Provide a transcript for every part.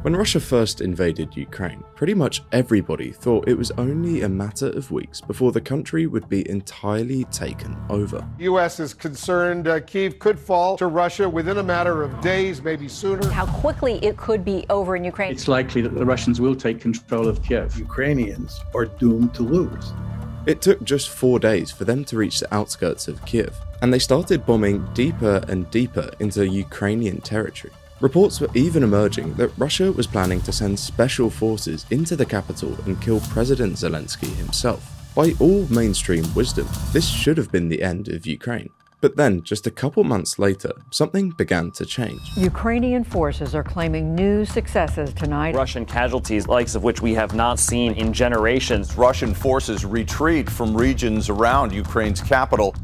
When Russia first invaded Ukraine, pretty much everybody thought it was only a matter of weeks before the country would be entirely taken over. The U.S. is concerned Kyiv could fall to Russia within a matter of days, maybe sooner. How quickly it could be over in Ukraine. It's likely that the Russians will take control of Kiev. Ukrainians are doomed to lose. It took just 4 days for them to reach the outskirts of Kyiv, and they started bombing deeper and deeper into Ukrainian territory. Reports were even emerging that Russia was planning to send special forces into the capital and kill President Zelensky himself. By all mainstream wisdom, this should have been the end of Ukraine. But then, just a couple months later, something began to change. Ukrainian forces are claiming new successes tonight. Russian casualties, likes of which we have not seen in generations. Russian forces retreat from regions around Ukraine's capital.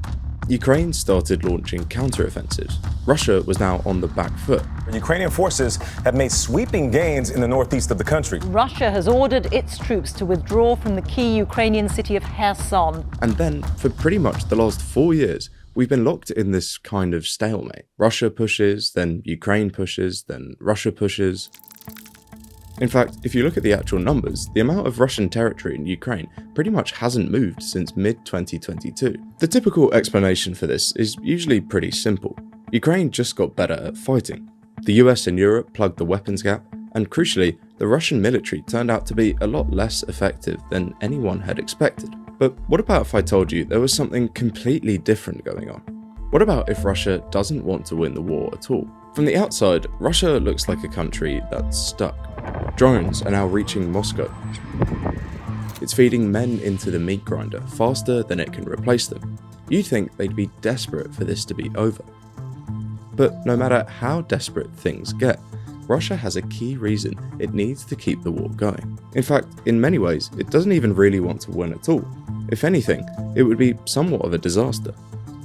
Ukraine started launching counteroffensives. Russia was now on the back foot. Ukrainian forces have made sweeping gains in the northeast of the country. Russia has ordered its troops to withdraw from the key Ukrainian city of Kherson. And then, for pretty much the last 4 years, we've been locked in this kind of stalemate. Russia pushes, then Ukraine pushes, then Russia pushes. In fact, if you look at the actual numbers, the amount of Russian territory in Ukraine pretty much hasn't moved since mid-2022. The typical explanation for this is usually pretty simple. Ukraine just got better at fighting. The US and Europe plugged the weapons gap, and crucially, the Russian military turned out to be a lot less effective than anyone had expected. But what about if I told you there was something completely different going on? What about if Russia doesn't want to win the war at all? From the outside, Russia looks like a country that's stuck. Drones are now reaching Moscow. It's feeding men into the meat grinder faster than it can replace them. You'd think they'd be desperate for this to be over. But no matter how desperate things get, Russia has a key reason it needs to keep the war going. In fact, in many ways, it doesn't even really want to win at all. If anything, it would be somewhat of a disaster.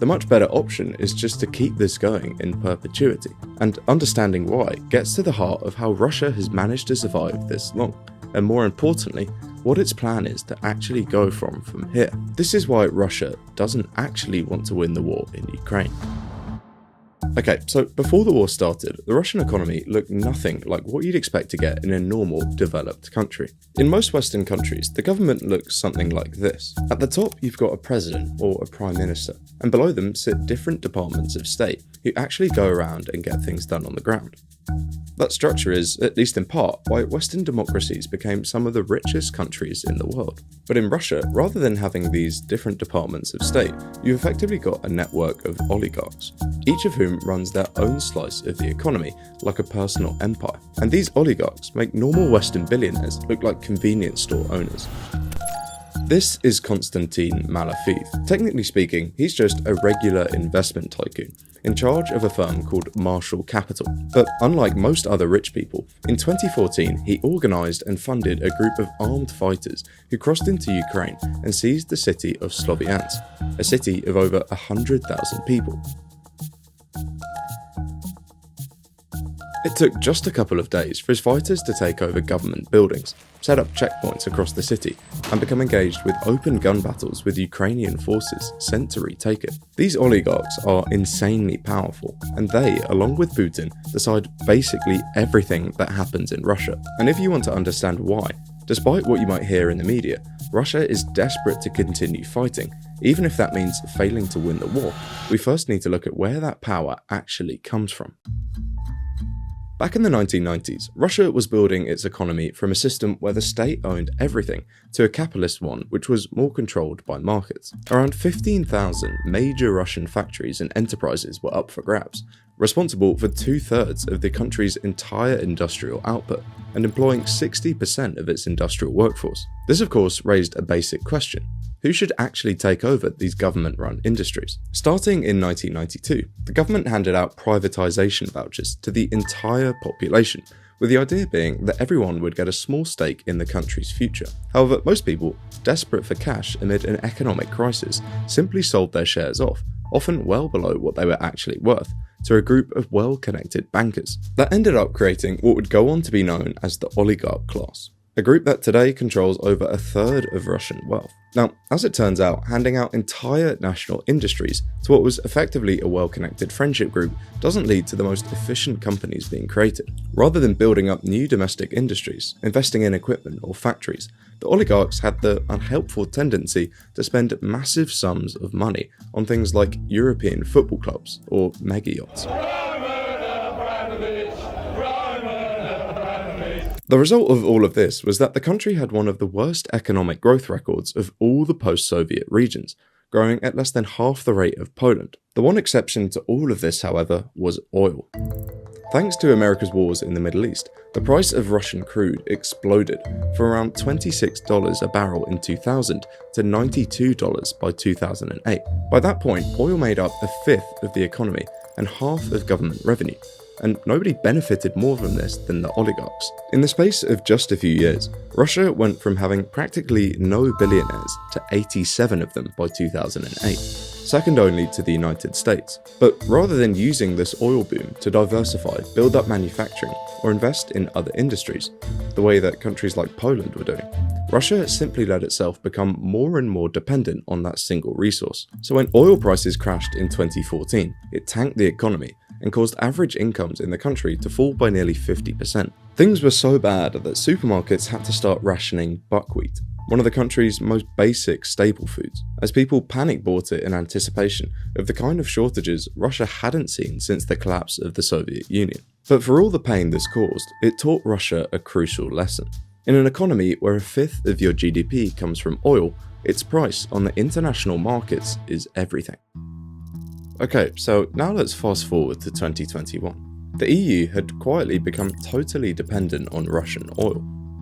The much better option is just to keep this going in perpetuity, and understanding why gets to the heart of how Russia has managed to survive this long, and more importantly, what its plan is to actually go from here. This is why Russia doesn't actually want to win the war in Ukraine. Okay, so before the war started, the Russian economy looked nothing like what you'd expect to get in a normal, developed country. In most Western countries, the government looks something like this. At the top, you've got a president or a prime minister, and below them sit different departments of state who actually go around and get things done on the ground. That structure is, at least in part, why Western democracies became some of the richest countries in the world. But in Russia, rather than having these different departments of state, you've effectively got a network of oligarchs, each of whom runs their own slice of the economy, like a personal empire. And these oligarchs make normal Western billionaires look like convenience store owners. This is Konstantin Malafeev. Technically speaking, he's just a regular investment tycoon, in charge of a firm called Marshall Capital. But unlike most other rich people, in 2014 he organised and funded a group of armed fighters who crossed into Ukraine and seized the city of Sloviansk, a city of over 100,000 people. It took just a couple of days for his fighters to take over government buildings, set up checkpoints across the city, and become engaged with open gun battles with Ukrainian forces sent to retake it. These oligarchs are insanely powerful, and they, along with Putin, decide basically everything that happens in Russia. And if you want to understand why, despite what you might hear in the media, Russia is desperate to continue fighting, even if that means failing to win the war, we first need to look at where that power actually comes from. Back in the 1990s, Russia was building its economy from a system where the state owned everything to a capitalist one which was more controlled by markets. Around 15,000 major Russian factories and enterprises were up for grabs, responsible for 2/3 of the country's entire industrial output and employing 60% of its industrial workforce. This of course raised a basic question. Who should actually take over these government-run industries? Starting in 1992, the government handed out privatization vouchers to the entire population, with the idea being that everyone would get a small stake in the country's future. However, most people, desperate for cash amid an economic crisis, simply sold their shares off, often well below what they were actually worth, to a group of well-connected bankers. That ended up creating what would go on to be known as the oligarch class. a group that today controls over a third of Russian wealth. Now, as it turns out, handing out entire national industries to what was effectively a well-connected friendship group doesn't lead to the most efficient companies being created. Rather than building up new domestic industries, investing in equipment or factories, the oligarchs had the unhelpful tendency to spend massive sums of money on things like European football clubs or mega yachts. The result of all of this was that the country had one of the worst economic growth records of all the post-Soviet regions, growing at less than half the rate of Poland. The one exception to all of this, however, was oil. Thanks to America's wars in the Middle East, the price of Russian crude exploded from around $26 a barrel in 2000 to $92 by 2008. By that point, oil made up a fifth of the economy and half of government revenue, and nobody benefited more from this than the oligarchs. In the space of just a few years, Russia went from having practically no billionaires to 87 of them by 2008, second only to the United States. But rather than using this oil boom to diversify, build up manufacturing, or invest in other industries, the way that countries like Poland were doing, Russia simply let itself become more and more dependent on that single resource. So when oil prices crashed in 2014, it tanked the economy and caused average incomes in the country to fall by nearly 50%. Things were so bad that supermarkets had to start rationing buckwheat, one of the country's most basic staple foods, as people panic bought it in anticipation of the kind of shortages Russia hadn't seen since the collapse of the Soviet Union. But for all the pain this caused, it taught Russia a crucial lesson. In an economy where a fifth of your GDP comes from oil, its price on the international markets is everything. Okay, so now let's fast forward to 2021. The EU had quietly become totally dependent on Russian oil.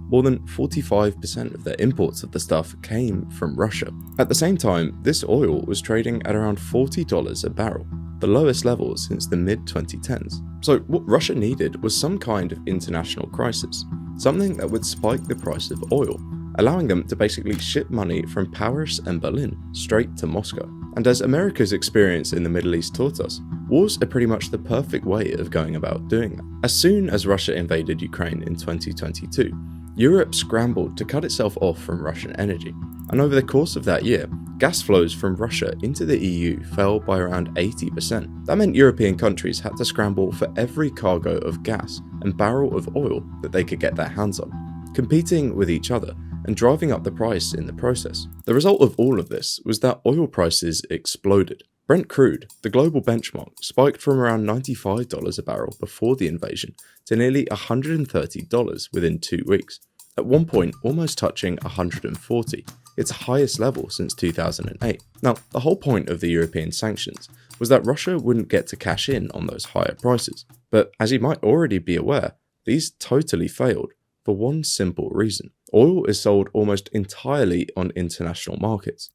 More than 45% of their imports of the stuff came from Russia. At the same time, this oil was trading at around $40 a barrel, the lowest level since the mid-2010s. So what Russia needed was some kind of international crisis, something that would spike the price of oil, allowing them to basically ship money from Paris and Berlin straight to Moscow. And as America's experience in the Middle East taught us, wars are pretty much the perfect way of going about doing that. As soon as Russia invaded Ukraine in 2022, Europe scrambled to cut itself off from Russian energy. And over the course of that year, gas flows from Russia into the EU fell by around 80%. That meant European countries had to scramble for every cargo of gas and barrel of oil that they could get their hands on, competing with each other and driving up the price in the process. The result of all of this was that oil prices exploded. Brent crude, the global benchmark, spiked from around $95 a barrel before the invasion to nearly $130 within 2 weeks, at one point almost touching $140, its highest level since 2008. Now, the whole point of the European sanctions was that Russia wouldn't get to cash in on those higher prices. But as you might already be aware, these totally failed for one simple reason. Oil is sold almost entirely on international markets.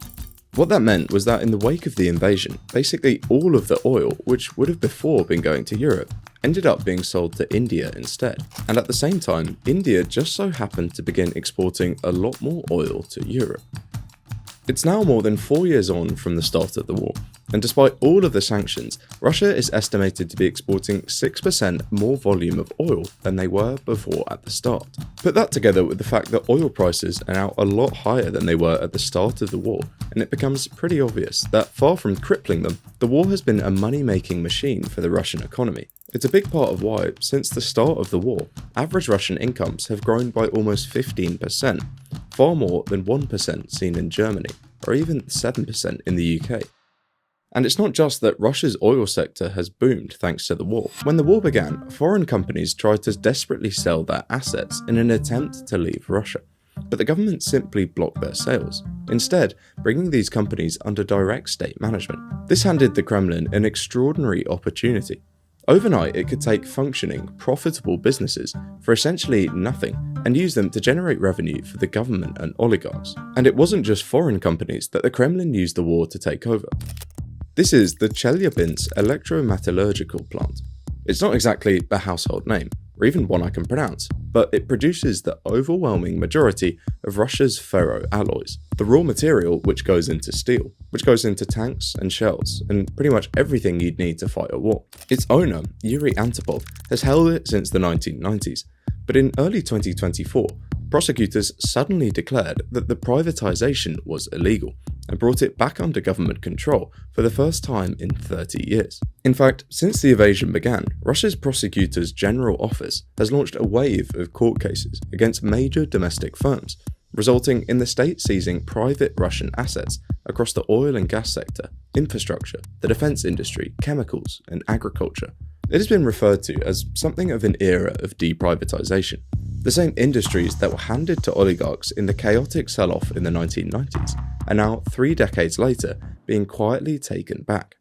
What that meant was that in the wake of the invasion, basically all of the oil, which would have before been going to Europe, ended up being sold to India instead. And at the same time, India just so happened to begin exporting a lot more oil to Europe. It's now more than 4 years on from the start of the war, and despite all of the sanctions, Russia is estimated to be exporting 6% more volume of oil than they were before at the start. Put that together with the fact that oil prices are now a lot higher than they were at the start of the war, and it becomes pretty obvious that far from crippling them, the war has been a money-making machine for the Russian economy. It's a big part of why, since the start of the war, average Russian incomes have grown by almost 15%, far more than 1% seen in Germany, or even 7% in the UK. And it's not just that Russia's oil sector has boomed thanks to the war. When the war began, foreign companies tried to desperately sell their assets in an attempt to leave Russia, but the government simply blocked their sales, instead bringing these companies under direct state management. This handed the Kremlin an extraordinary opportunity. Overnight, it could take functioning, profitable businesses for essentially nothing and use them to generate revenue for the government and oligarchs. And it wasn't just foreign companies that the Kremlin used the war to take over. This is the Chelyabinsk electrometallurgical plant. It's not exactly a household name, or even one I can pronounce, but it produces the overwhelming majority of Russia's ferroalloys, the raw material which goes into steel, which goes into tanks and shells, and pretty much everything you'd need to fight a war. Its owner, Yuri Antipov, has held it since the 1990s, but in early 2024, prosecutors suddenly declared that the privatization was illegal and brought it back under government control for the first time in 30 years. In fact, since the invasion began, Russia's Prosecutor's General Office has launched a wave of court cases against major domestic firms, resulting in the state seizing private Russian assets across the oil and gas sector, infrastructure, the defense industry, chemicals, and agriculture. It has been referred to as something of an era of deprivatization. The same industries that were handed to oligarchs in the chaotic sell-off in the 1990s are now 3 decades later being quietly taken back.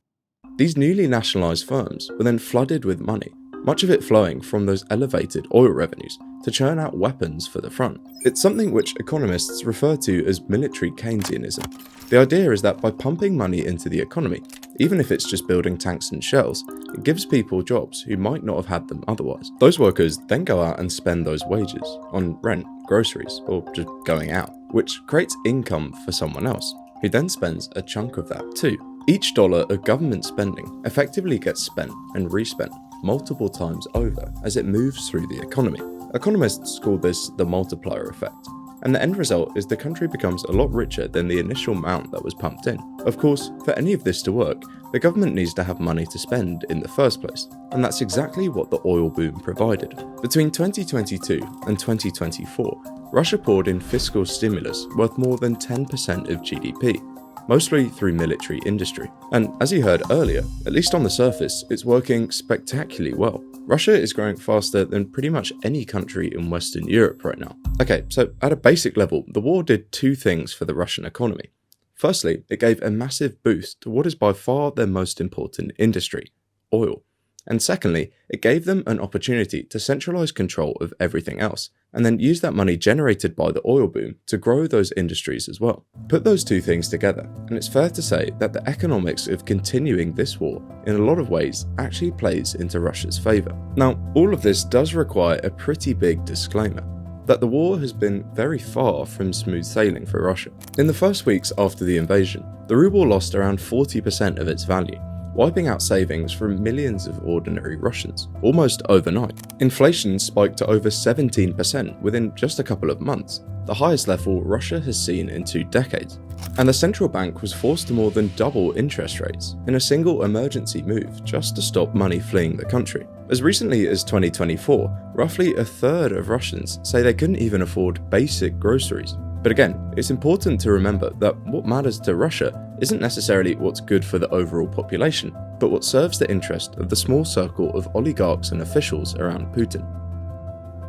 These newly nationalised firms were then flooded with money, much of it flowing from those elevated oil revenues to churn out weapons for the front. It's something which economists refer to as military Keynesianism. The idea is that by pumping money into the economy, even if it's just building tanks and shells, it gives people jobs who might not have had them otherwise. Those workers then go out and spend those wages on rent, groceries, or just going out, which creates income for someone else, who then spends a chunk of that too. Each dollar of government spending effectively gets spent and respent multiple times over as it moves through the economy. Economists call this the multiplier effect, and the end result is the country becomes a lot richer than the initial amount that was pumped in. Of course, for any of this to work, the government needs to have money to spend in the first place, and that's exactly what the oil boom provided. Between 2022 and 2024, Russia poured in fiscal stimulus worth more than 10% of GDP, mostly through military industry. And as you heard earlier, at least on the surface, it's working spectacularly well. Russia is growing faster than pretty much any country in Western Europe right now. Okay, so at a basic level, the war did 2 things for the Russian economy. Firstly, it gave a massive boost to what is by far their most important industry, oil. And secondly, it gave them an opportunity to centralise control of everything else, and then use that money generated by the oil boom to grow those industries as well. Put those 2 things together, and it's fair to say that the economics of continuing this war in a lot of ways actually plays into Russia's favour. Now, all of this does require a pretty big disclaimer, that the war has been very far from smooth sailing for Russia. In the first weeks after the invasion, the ruble lost around 40% of its value, wiping out savings from millions of ordinary Russians, almost overnight. Inflation spiked to over 17% within just a couple of months, the highest level Russia has seen in 2 decades. And the central bank was forced to more than double interest rates in a single emergency move just to stop money fleeing the country. As recently as 2024, roughly a third of Russians say they couldn't even afford basic groceries. But again, it's important to remember that what matters to Russia isn't necessarily what's good for the overall population, but what serves the interest of the small circle of oligarchs and officials around Putin.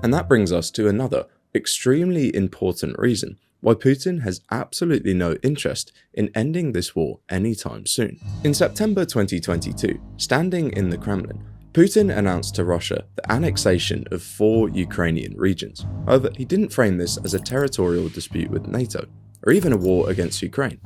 And that brings us to another extremely important reason why Putin has absolutely no interest in ending this war anytime soon. In September 2022, standing in the Kremlin, Putin announced to Russia the annexation of 4 Ukrainian regions. However, he didn't frame this as a territorial dispute with NATO, or even a war against Ukraine.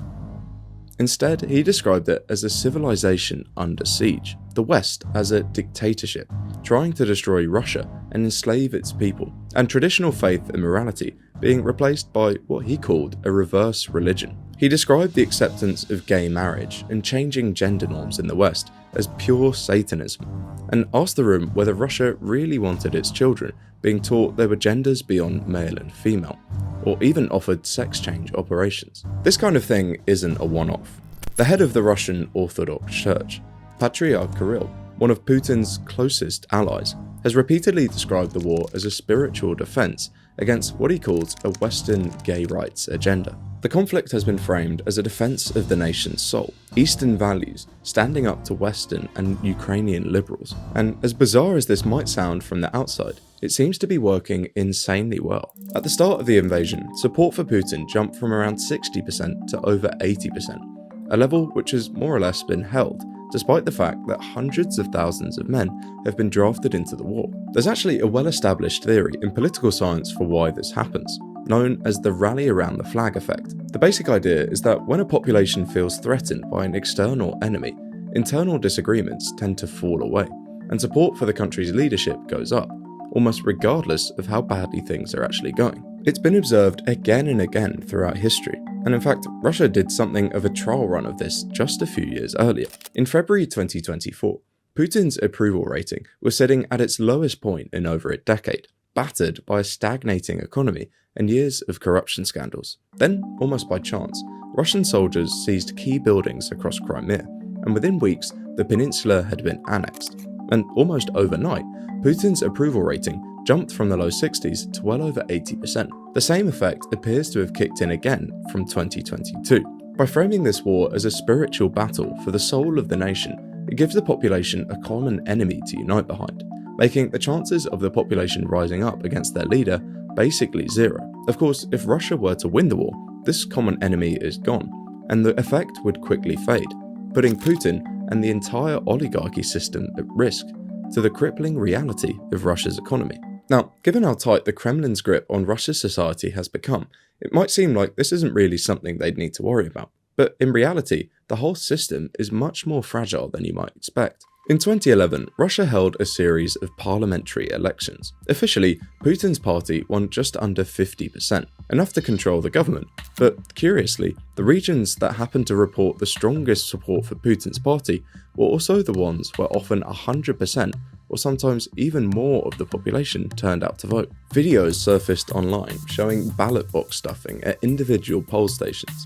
Instead, he described it as a civilization under siege, the West as a dictatorship, trying to destroy Russia and enslave its people, and traditional faith and morality being replaced by what he called a reverse religion. He described the acceptance of gay marriage and changing gender norms in the West as pure Satanism, and asked the room whether Russia really wanted its children being taught there were genders beyond male and female, or even offered sex change operations. This kind of thing isn't a one-off. The head of the Russian Orthodox Church, Patriarch Kirill, one of Putin's closest allies, has repeatedly described the war as a spiritual defense against what he calls a Western gay rights agenda. The conflict has been framed as a defense of the nation's soul, Eastern values standing up to Western and Ukrainian liberals. And as bizarre as this might sound from the outside, it seems to be working insanely well. At the start of the invasion, support for Putin jumped from around 60% to over 80%, a level which has more or less been held, despite the fact that hundreds of thousands of men have been drafted into the war. There's actually a well-established theory in political science for why this happens, known as the rally around the flag effect. The basic idea is that when a population feels threatened by an external enemy, internal disagreements tend to fall away, and support for the country's leadership goes up, almost regardless of how badly things are actually going. It's been observed again and again throughout history, and in fact, Russia did something of a trial run of this just a few years earlier. In February 2024, Putin's approval rating was sitting at its lowest point in over a decade, battered by a stagnating economy and years of corruption scandals. Then, almost by chance, Russian soldiers seized key buildings across Crimea, and within weeks, the peninsula had been annexed. And almost overnight, Putin's approval rating jumped from the low 60s to well over 80%. The same effect appears to have kicked in again from 2022. By framing this war as a spiritual battle for the soul of the nation, it gives the population a common enemy to unite behind, making the chances of the population rising up against their leader basically zero. Of course, if Russia were to win the war, this common enemy is gone, and the effect would quickly fade, putting Putin and the entire oligarchy system at risk to the crippling reality of Russia's economy. Now, given how tight the Kremlin's grip on Russia's society has become, it might seem like this isn't really something they'd need to worry about. But in reality, the whole system is much more fragile than you might expect. In 2011, Russia held a series of parliamentary elections. Officially, Putin's party won just under 50%, enough to control the government. But curiously, the regions that happened to report the strongest support for Putin's party were also the ones where often 100% or sometimes even more of the population turned out to vote. Videos surfaced online showing ballot box stuffing at individual poll stations.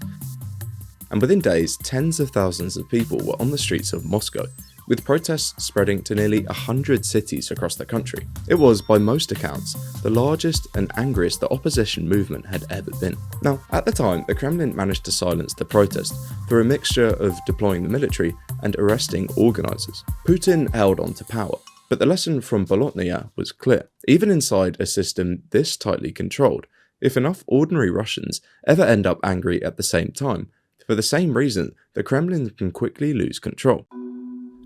And within days, tens of thousands of people were on the streets of Moscow, with protests spreading to nearly 100 cities across the country. It was, by most accounts, the largest and angriest the opposition movement had ever been. Now, at the time, the Kremlin managed to silence the protest through a mixture of deploying the military and arresting organisers. Putin held on to power, but the lesson from Bolotnaya was clear. Even inside a system this tightly controlled, if enough ordinary Russians ever end up angry at the same time, for the same reason, the Kremlin can quickly lose control.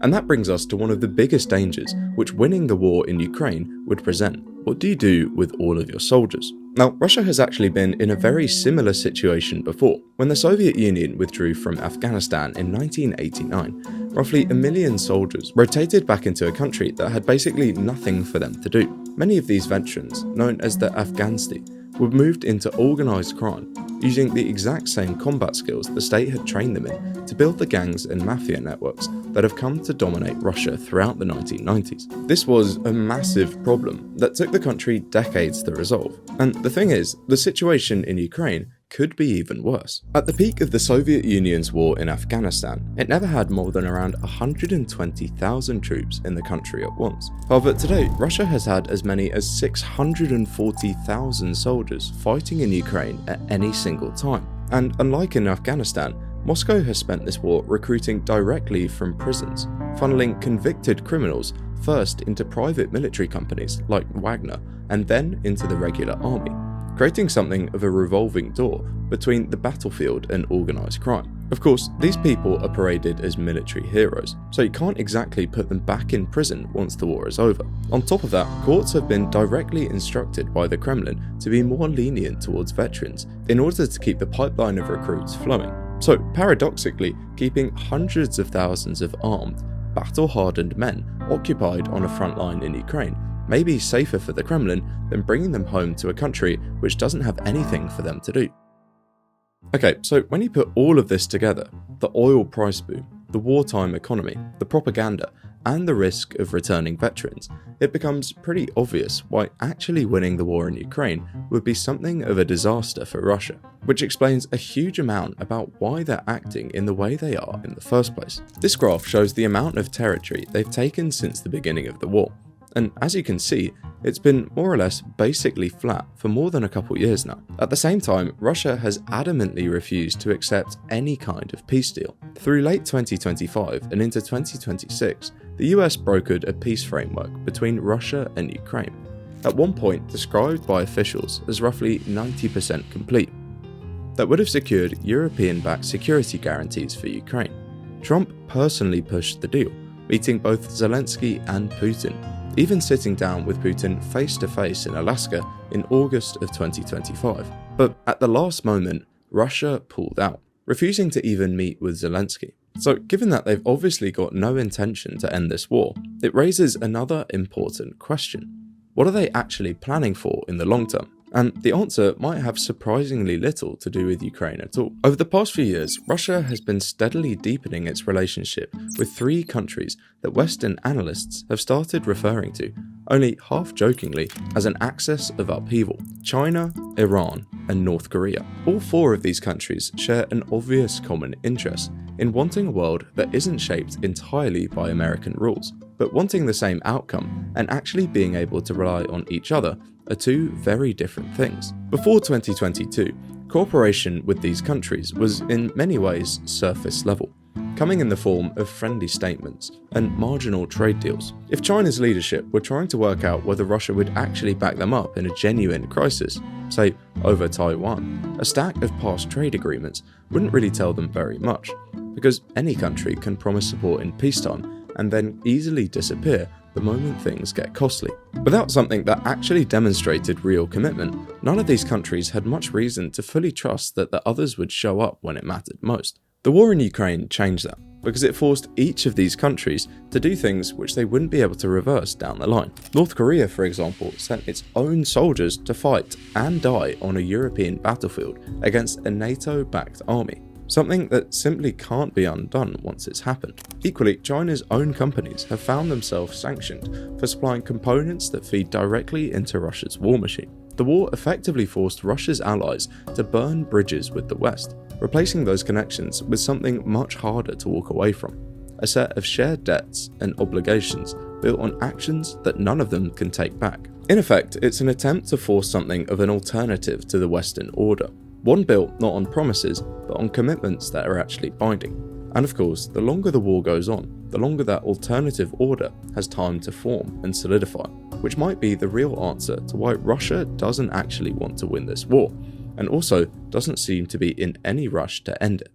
And that brings us to one of the biggest dangers which winning the war in Ukraine would present. What do you do with all of your soldiers? Now, Russia has actually been in a very similar situation before. When the Soviet Union withdrew from Afghanistan in 1989, roughly 1 million soldiers rotated back into a country that had basically nothing for them to do. Many of these veterans, known as the Afghansty, were moved into organised crime, using the exact same combat skills the state had trained them in to build the gangs and mafia networks that have come to dominate Russia throughout the 1990s. This was a massive problem that took the country decades to resolve. And the thing is, the situation in Ukraine could be even worse. At the peak of the Soviet Union's war in Afghanistan, it never had more than around 120,000 troops in the country at once. However, today, Russia has had as many as 640,000 soldiers fighting in Ukraine at any single time. And unlike in Afghanistan, Moscow has spent this war recruiting directly from prisons, funneling convicted criminals first into private military companies like Wagner and then into the regular army, creating something of a revolving door between the battlefield and organised crime. Of course, these people are paraded as military heroes, so you can't exactly put them back in prison once the war is over. On top of that, courts have been directly instructed by the Kremlin to be more lenient towards veterans in order to keep the pipeline of recruits flowing. So, paradoxically, keeping hundreds of thousands of armed, battle-hardened men occupied on a front line in Ukraine may be safer for the Kremlin than bringing them home to a country which doesn't have anything for them to do. Okay, so when you put all of this together, the oil price boom, the wartime economy, the propaganda, and the risk of returning veterans, it becomes pretty obvious why actually winning the war in Ukraine would be something of a disaster for Russia, which explains a huge amount about why they're acting in the way they are in the first place. This graph shows the amount of territory they've taken since the beginning of the war. And as you can see, it's been more or less basically flat for more than a couple years now. At the same time, Russia has adamantly refused to accept any kind of peace deal. Through late 2025 and into 2026, the US brokered a peace framework between Russia and Ukraine, at one point described by officials as roughly 90% complete, that would have secured European-backed security guarantees for Ukraine. Trump personally pushed the deal, meeting both Zelensky and Putin, even sitting down with Putin face-to-face in Alaska in August of 2025. But at the last moment, Russia pulled out, refusing to even meet with Zelensky. So given that they've obviously got no intention to end this war, it raises another important question. What are they actually planning for in the long term? And the answer might have surprisingly little to do with Ukraine at all. Over the past few years, Russia has been steadily deepening its relationship with three countries that Western analysts have started referring to only half-jokingly as an axis of upheaval. China, Iran, and North Korea. All four of these countries share an obvious common interest in wanting a world that isn't shaped entirely by American rules, but wanting the same outcome and actually being able to rely on each other are two very different things. Before 2022, cooperation with these countries was in many ways surface level, coming in the form of friendly statements and marginal trade deals. If China's leadership were trying to work out whether Russia would actually back them up in a genuine crisis, say over Taiwan, a stack of past trade agreements wouldn't really tell them very much, because any country can promise support in peacetime and then easily disappear the moment things get costly. Without something that actually demonstrated real commitment, none of these countries had much reason to fully trust that the others would show up when it mattered most. The war in Ukraine changed that, because it forced each of these countries to do things which they wouldn't be able to reverse down the line. North Korea, for example, sent its own soldiers to fight and die on a European battlefield against a NATO-backed army, something that simply can't be undone once it's happened. Equally, China's own companies have found themselves sanctioned for supplying components that feed directly into Russia's war machine. The war effectively forced Russia's allies to burn bridges with the West, replacing those connections with something much harder to walk away from: a set of shared debts and obligations built on actions that none of them can take back. In effect, it's an attempt to force something of an alternative to the Western order, one built not on promises, but on commitments that are actually binding. And of course, the longer the war goes on, the longer that alternative order has time to form and solidify, which might be the real answer to why Russia doesn't actually want to win this war, and also doesn't seem to be in any rush to end it.